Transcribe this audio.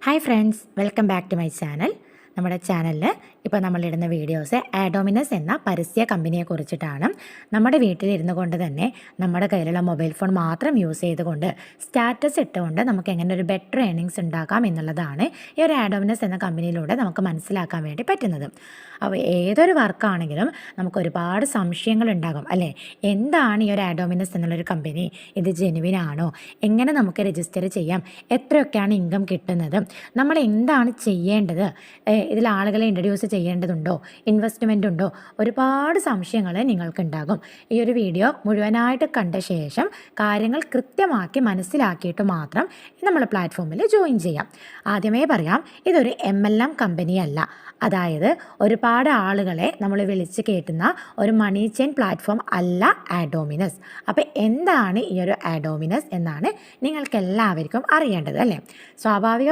Hi friends, welcome back to my channel. നമ്മുടെ ചാനലിൽ ഇപ്പോൾ നമ്മളിടുന്ന വീഡിയോസ് ആഡോമിനസ് എന്ന പരസ്യ കമ്പനിയെ കുറിച്ചിട്ടാണ്. നമ്മുടെ വീട്ടിലിരുന്നു കൊണ്ട് തന്നെ നമ്മുടെ കയ്യിലുള്ള മൊബൈൽ ഫോൺ മാത്രം യൂസ് ചെയ്തുകൊണ്ട് സ്റ്റാറ്റസ് ഇട്ടുകൊണ്ട് നമുക്ക് എങ്ങനെ ഒരു ബെറ്റർ ഏർണിങ്സ് ഉണ്ടാക്കാം എന്നുള്ളതാണ് ഈ ഒരു ആഡോമിനസ് എന്ന കമ്പനിയിലൂടെ നമുക്ക് മനസ്സിലാക്കാൻ വേണ്ടി പറ്റുന്നത്. അപ്പോൾ ഏതൊരു വർക്കാണെങ്കിലും നമുക്ക് ഒരുപാട് സംശയങ്ങൾ ഉണ്ടാകും അല്ലേ? എന്താണ് ഈ ഒരു ആഡോമിനസ് എന്നുള്ളൊരു കമ്പനി? ഇത് ജെനുവിൻ ആണോ? എങ്ങനെ നമുക്ക് രജിസ്റ്റർ ചെയ്യാം? എത്രയൊക്കെയാണ് ഇൻകം കിട്ടുന്നത്? നമ്മൾ എന്താണ് ചെയ്യേണ്ടത്? ഇതിൽ ആളുകളെ ഇൻട്രൊഡ്യൂസ് ചെയ്യേണ്ടതുണ്ടോ? ഇൻവെസ്റ്റ്മെൻ്റ് ഉണ്ടോ? ഒരുപാട് സംശയങ്ങൾ നിങ്ങൾക്കുണ്ടാകും. ഈ ഒരു വീഡിയോ മുഴുവനായിട്ട് കണ്ട ശേഷം കാര്യങ്ങൾ കൃത്യമാക്കി മനസ്സിലാക്കിയിട്ട് മാത്രം നമ്മൾ പ്ലാറ്റ്ഫോമിൽ ജോയിൻ ചെയ്യാം. ആദ്യമേ പറയാം, ഇതൊരു MLM കമ്പനിയല്ല. അതായത് ഒരുപാട് ആളുകളെ നമ്മൾ വിളിച്ച് കയറ്റുന്ന ഒരു മണി ചെയിൻ പ്ലാറ്റ്ഫോം അല്ല ആഡോമിനസ്. അപ്പോൾ എന്താണ് ഈ ഒരു ആഡോമിനസ് എന്നാണ് നിങ്ങൾക്ക് എല്ലാവർക്കും അറിയേണ്ടത് അല്ലേ? സ്വാഭാവികം